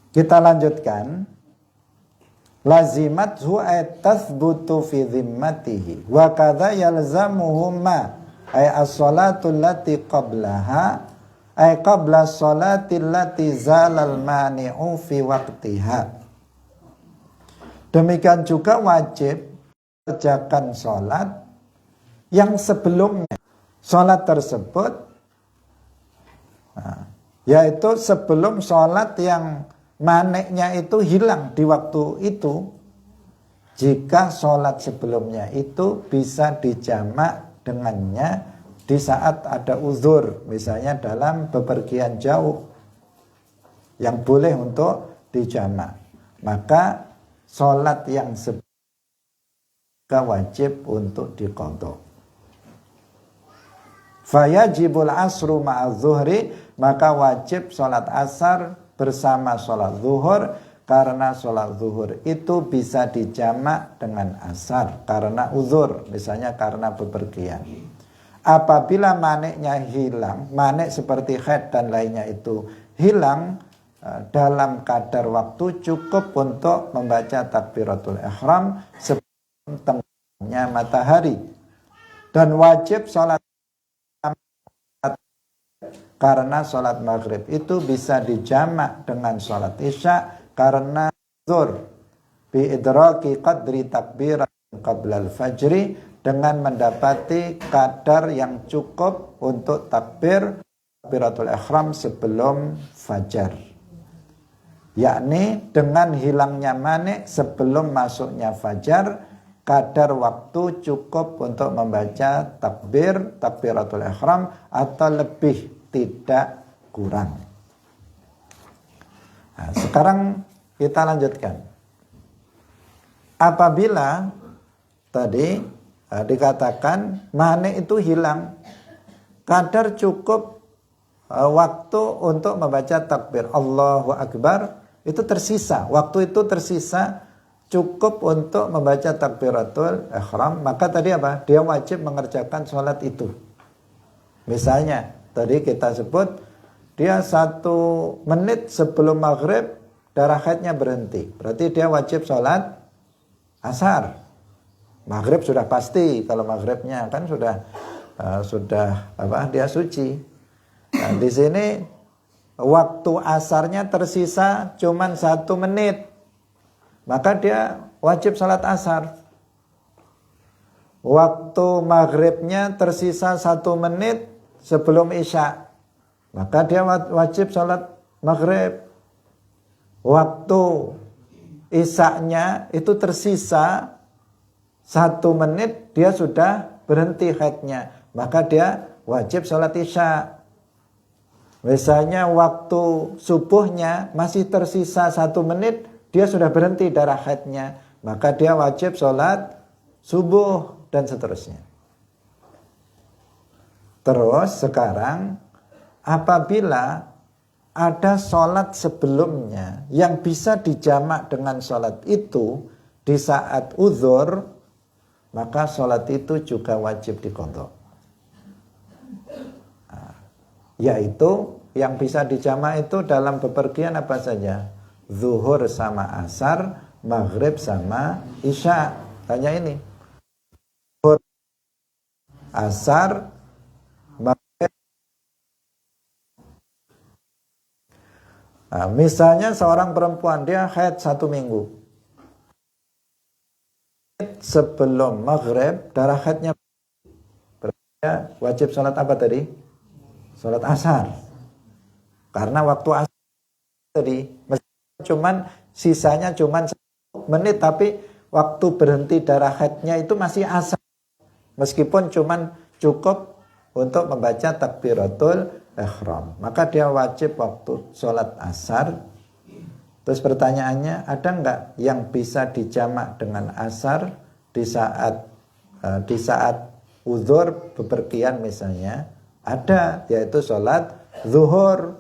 Kita lanjutkan. Lazimathu ay tathbutu fi dhimmatihi wa kadza yalzamuhu ma ay as-salatu allati qablaha ay qabla sholati allati zalal mani'u fi waqtiha. Demikian juga wajib kerjakan sholat yang sebelumnya sholat tersebut, yaitu sebelum sholat yang maniknya itu hilang di waktu itu. Jika sholat sebelumnya itu bisa dijamak dengannya di saat ada uzur, misalnya dalam bepergian jauh yang boleh untuk dijamak, maka sholat yang sebelumnya wajib untuk diqadha. Fayajibul asru ma'adh-dhuhri, maka wajib sholat asar bersama sholat zuhur, karena sholat zuhur itu bisa dijamak dengan asar karena uzur, misalnya karena bepergian. Apabila maniknya hilang, manik seperti haid dan lainnya itu hilang dalam kadar waktu cukup untuk membaca takbiratul ihram sebelum tenggelamnya matahari. Dan wajib sholat karena sholat maghrib itu bisa dijamak dengan sholat isya karena zuhur bi idraki qadri takbirat qabla al-fajri, dengan mendapati kadar yang cukup untuk takbiratul ihram sebelum fajar. yakni dengan hilangnya manik sebelum masuknya fajar, kadar waktu cukup untuk membaca takbiratul ihram atau lebih, tidak kurang. Nah, sekarang kita lanjutkan. Apabila tadi dikatakan manik itu hilang, kadar cukup waktu untuk membaca takbir Allahu Akbar itu tersisa, waktu itu tersisa cukup untuk membaca takbiratul ihram, maka tadi apa? Dia wajib mengerjakan sholat itu. Misalnya tadi kita sebut dia 1 menit sebelum maghrib darah haidnya berhenti, berarti dia wajib sholat asar. Maghrib sudah pasti, kalau maghribnya kan sudah dia suci. Nah, di sini waktu asarnya tersisa cuman 1 menit, maka dia wajib salat asar. Waktu maghribnya tersisa 1 menit sebelum isya, maka dia wajib salat maghrib. Waktu isyanya itu tersisa 1 menit, dia sudah berhenti haidnya, maka dia wajib salat isya. Misalnya waktu subuhnya masih tersisa 1 menit, dia sudah berhenti darah haidnya, maka dia wajib sholat subuh dan seterusnya. Terus sekarang apabila ada sholat sebelumnya yang bisa dijamak dengan sholat itu di saat uzur, maka sholat itu juga wajib diqadha. Yaitu yang bisa dijamak itu dalam bepergian apa saja? Zuhur sama asar, maghrib sama isya. Hanya ini. Zuhur, asar, maghrib. Nah, misalnya seorang perempuan, dia haid 1 minggu. Sebelum maghrib, darah haidnya wajib sholat apa tadi? Sholat asar. Karena waktu asar tadi sisanya cuman 1 menit, tapi waktu berhenti darah haidnya itu masih asar. Meskipun cuman cukup untuk membaca takbiratul ihram, maka dia wajib waktu sholat asar. Terus pertanyaannya, ada enggak yang bisa dijamak dengan asar di saat uzur bepergian misalnya? Ada, yaitu sholat zuhur.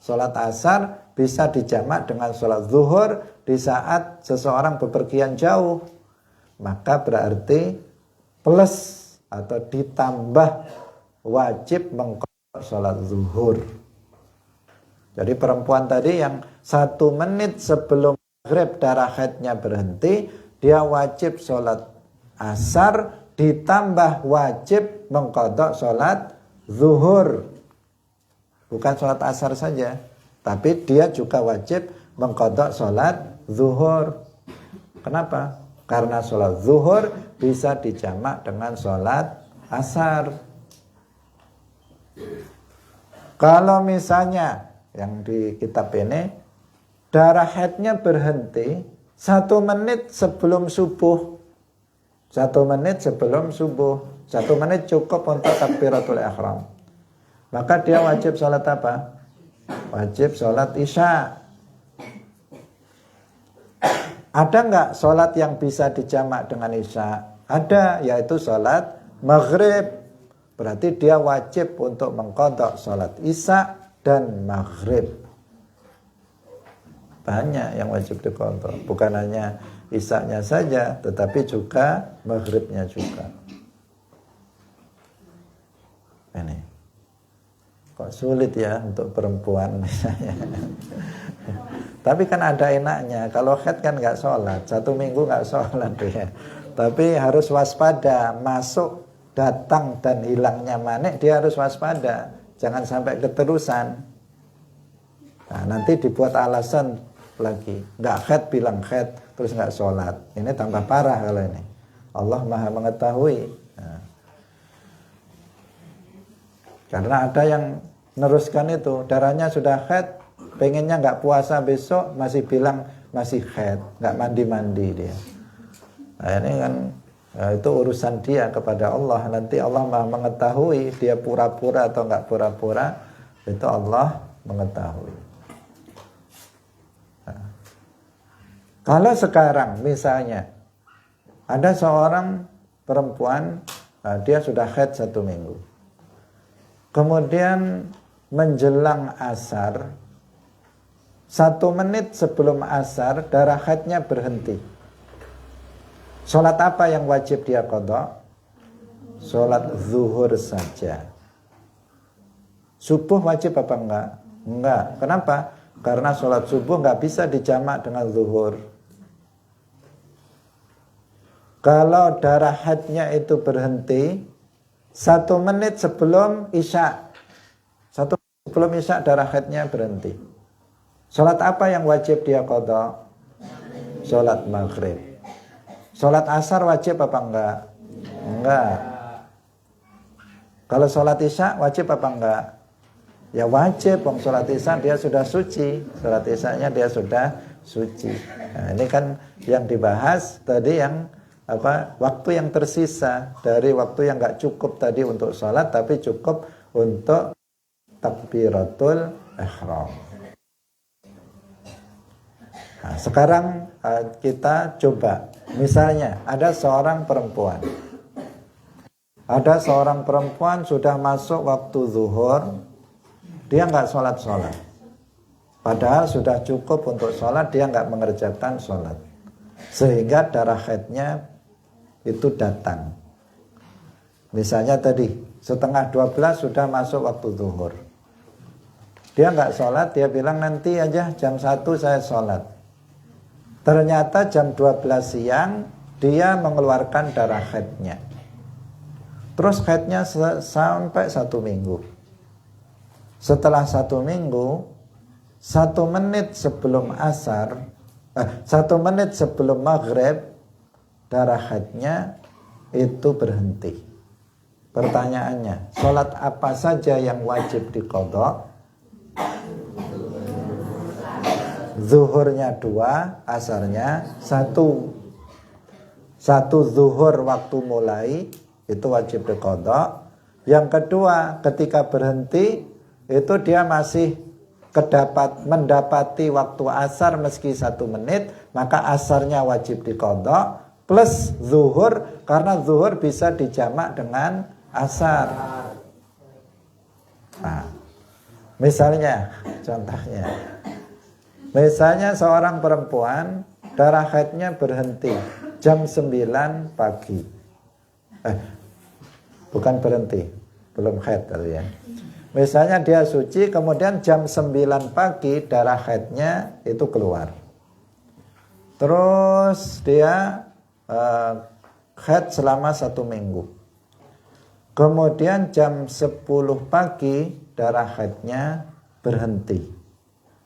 Sholat asar bisa dijamak dengan sholat zuhur di saat seseorang bepergian jauh. Maka berarti plus atau ditambah wajib mengqadha sholat zuhur. Jadi perempuan tadi yang 1 menit sebelum maghrib darah haidnya berhenti, dia wajib sholat asar ditambah wajib mengqadha sholat zuhur. Bukan sholat asar saja, tapi dia juga wajib mengqadha sholat zuhur. Kenapa? Karena sholat zuhur bisa dijamak dengan sholat asar. Kalau misalnya yang di kitab ini darah haidnya berhenti 1 menit sebelum subuh, 1 menit sebelum subuh, 1 menit cukup untuk takbiratul ihram, maka dia wajib sholat apa? Wajib sholat isya. Ada enggak sholat yang bisa dijamak dengan isya? Ada, yaitu sholat maghrib. Berarti dia wajib untuk mengqadha sholat isya dan maghrib. Banyak yang wajib diqadha, bukan hanya isyanya saja, tetapi juga maghribnya juga. Ini kok sulit ya untuk perempuan misalnya. Tapi kan ada enaknya, kalau haid kan nggak sholat, 1 minggu nggak sholat dia. Tapi harus waspada, masuk, datang dan hilangnya manik, dia harus waspada, jangan sampai keterusan. Nah, nanti dibuat alasan lagi, nggak haid bilang haid, terus nggak sholat. Ini tambah parah kalau ini. Allah Maha mengetahui. Nah, karena ada yang meneruskan itu, darahnya sudah haid, pengennya nggak puasa besok, masih bilang masih haid, nggak mandi-mandi dia. Nah, ini kan itu urusan dia kepada Allah. Nanti Allah Maha mengetahui dia pura-pura atau nggak pura-pura, itu Allah mengetahui. Nah, kalau sekarang misalnya ada seorang perempuan, dia sudah haid 1 minggu, kemudian menjelang asar, 1 menit sebelum asar darah haidnya berhenti. Sholat apa yang wajib dia qadha? Sholat zuhur saja. Subuh wajib apa enggak? Enggak. Kenapa? Karena sholat subuh enggak bisa dijamak dengan zuhur. Kalau darah haidnya itu berhenti 1 menit sebelum isya, 1 menit sebelum isya darah haidnya berhenti. Sholat apa yang wajib dia qadha? Sholat maghrib. Sholat asar wajib apa enggak? Enggak. Kalau sholat isya wajib apa enggak? Ya wajib, sholat isya dia sudah suci. Sholat isyanya dia sudah suci. Nah, ini kan yang dibahas tadi yang waktu yang tersisa dari waktu yang enggak cukup tadi untuk sholat, tapi cukup untuk takbiratul ihram. Nah, sekarang kita coba, misalnya ada seorang perempuan sudah masuk waktu zuhur, dia nggak sholat, padahal sudah cukup untuk sholat, dia nggak mengerjakan sholat, sehingga darah haidnya itu datang. Misalnya tadi 11:30 sudah masuk waktu zuhur, dia nggak sholat, dia bilang nanti aja jam 1 saya sholat. Ternyata jam 12 siang dia mengeluarkan darah haidnya. Terus haidnya sampai 1 minggu. Setelah 1 minggu, 1 menit sebelum asar, 1 menit sebelum maghrib, darah haidnya itu berhenti. Pertanyaannya, sholat apa saja yang wajib diqadha? Zuhurnya 2, asarnya 1. 1 zuhur waktu mulai itu wajib diqadha. Yang kedua, ketika berhenti itu dia masih mendapati waktu asar meski 1 menit, maka asarnya wajib diqadha plus zuhur, karena zuhur bisa dijamak dengan asar. Nah, misalnya contohnya, misalnya seorang perempuan darah haidnya berhenti jam 9 pagi. Bukan berhenti, belum haid tadi ya. Misalnya dia suci, kemudian jam 9 pagi darah haidnya itu keluar. Terus dia haid selama 1 minggu. Kemudian jam 10 pagi darah haidnya berhenti.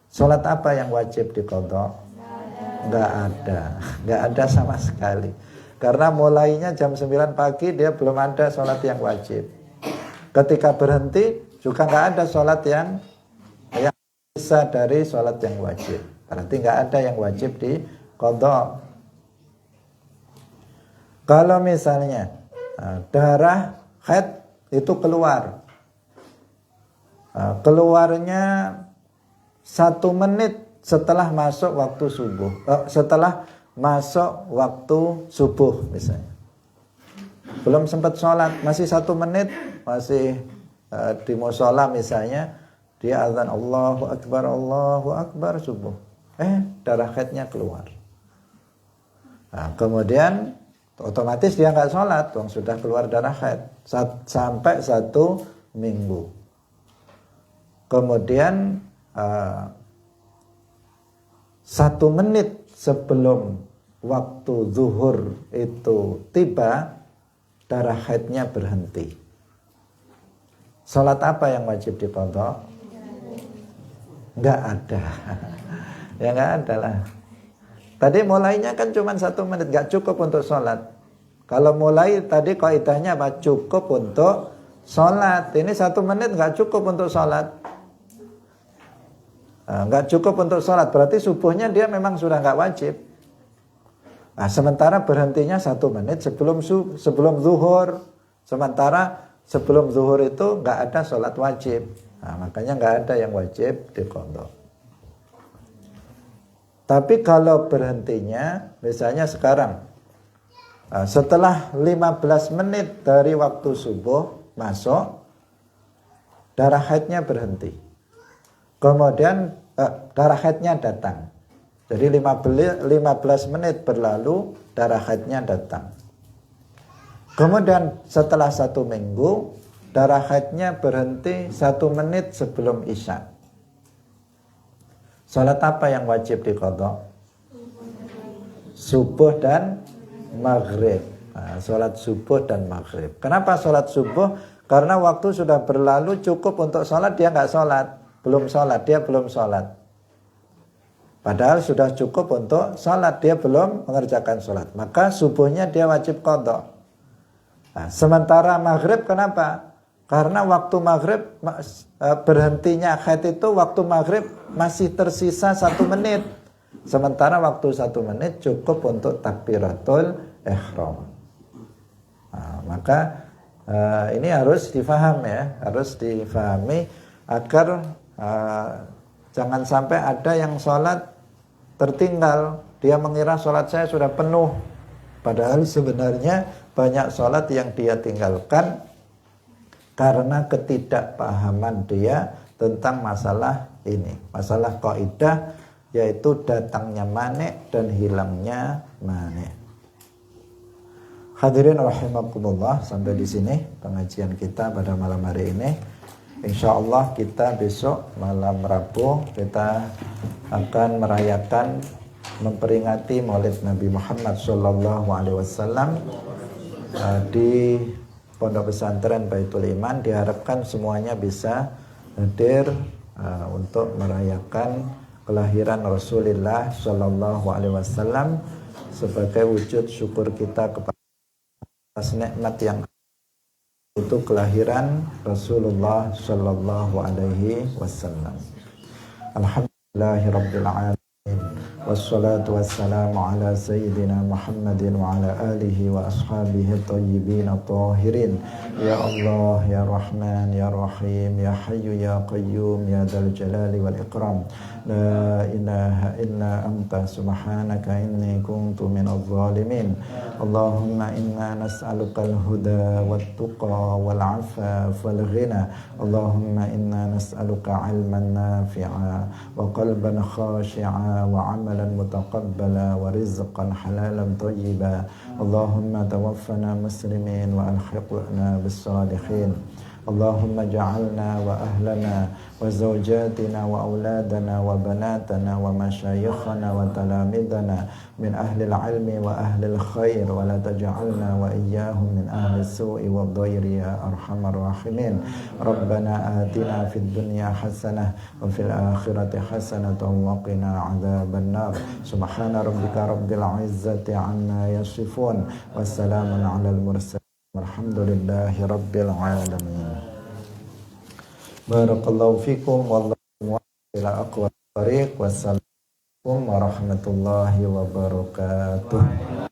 Sholat apa yang wajib diqadha? Nggak ada sama sekali. Karena mulainya jam 9 pagi dia belum ada sholat yang wajib. Ketika berhenti juga nggak ada sholat yang bisa dari sholat yang wajib. Berarti nggak ada yang wajib diqadha. Kalau misalnya darah haid itu keluar, keluarnya 1 menit setelah masuk waktu subuh, setelah masuk waktu subuh misalnya, belum sempat sholat, masih 1 menit, masih di mushola misalnya, dia azan Allahu Akbar subuh, darah haidnya keluar. Nah, kemudian otomatis dia nggak sholat, sudah keluar darah haid sampai 1 minggu. Kemudian 1 menit sebelum waktu zuhur itu tiba, darah haidnya berhenti. Sholat apa yang wajib diqadha? Nggak ada. Ya nggak ada lah. Tadi mulainya kan cuma 1 menit, nggak cukup untuk sholat. Kalau mulai tadi kaidahnya apa? Cukup untuk sholat. Ini 1 menit nggak cukup untuk sholat. nggak cukup untuk sholat, berarti subuhnya dia memang sudah nggak wajib. Nah, sementara berhentinya 1 menit sebelum zuhur. Sementara sebelum zuhur itu nggak ada sholat wajib. Nah, makanya nggak ada yang wajib diqadha. Tapi kalau berhentinya, misalnya sekarang, setelah 15 menit dari waktu subuh masuk, darah haidnya berhenti. Kemudian darah haidnya datang. Jadi 15 menit berlalu, darah haidnya datang. Kemudian setelah 1 minggu, darah haidnya berhenti 1 menit sebelum isya. Salat apa yang wajib diqadha? Subuh dan maghrib. Nah, salat subuh dan maghrib. Kenapa salat subuh? Karena waktu sudah berlalu, cukup untuk salat, dia nggak salat. Dia belum salat. Padahal sudah cukup untuk salat, dia belum mengerjakan salat. Maka subuhnya dia wajib qadha. Nah, sementara maghrib kenapa? Karena waktu maghrib berhentinya haid itu waktu maghrib masih tersisa 1 menit. Sementara waktu 1 menit cukup untuk takbiratul ihram. Nah, maka ini harus difahami ya, harus difahami agar jangan sampai ada yang sholat tertinggal. Dia mengira sholat saya sudah penuh, padahal sebenarnya banyak sholat yang dia tinggalkan karena ketidakpahaman dia tentang masalah ini. Masalah kaidah, yaitu datangnya manik dan hilangnya manik. Hadirin rahimakumullah, sampai di sini pengajian kita pada malam hari ini. Insyaallah kita besok malam Rabu kita akan merayakan, memperingati Maulid Nabi Muhammad SAW di Pondok Pesantren Baitul Iman. Diharapkan semuanya bisa hadir untuk merayakan kelahiran Rasulullah SAW sebagai wujud syukur kita kepada atas nikmat yang itu kelahiran Rasulullah SAW. Alhamdulillahirabbil alamin. Wassalatu wassalamu ala sayyidina Muhammadin wa ala alihi wa ashabihi thayyibin tahirin. Ya Allah, ya Rahman, ya Rahim, ya Hayyu, ya Qayyum, ya Dzal Jalali wal Ikram. La ilaha illa anta subhanaka inni kuntu minadh dhalimin. Allahumma inna nas'aluka al-huda wat-tuqa wal-'afaf wal-ghina. Allahumma inna nas'aluka 'ilman nafi'a wa qalban khashi'a wa 'amalan mutaqabbala wa rizqan halalan thayyiba. Allahumma tawaffana muslimin wa alhiqna bis-salihin. Allahumma ja'alna wa ahlana wa zawjatina wa auladana wa banatana wa masyayikhana wa talamidana min ahli al-ilmi wa ahli al-khair wa la taj'alna wa iyyahum min ahli as-su'i wa dhayri ya arhamar rahimin. Rabbana atina fid dunya hasanah wa fil akhirati hasanatan wa qina adzaban nar. Subhana rabbika rabbil izzati amma yasifun wa salamun alal mursalin walhamdulillahi rabbil alamin. Barakallahu fikum wallahu ila aqwa tariq. Wassalamualaikum warahmatullahi wabarakatuh.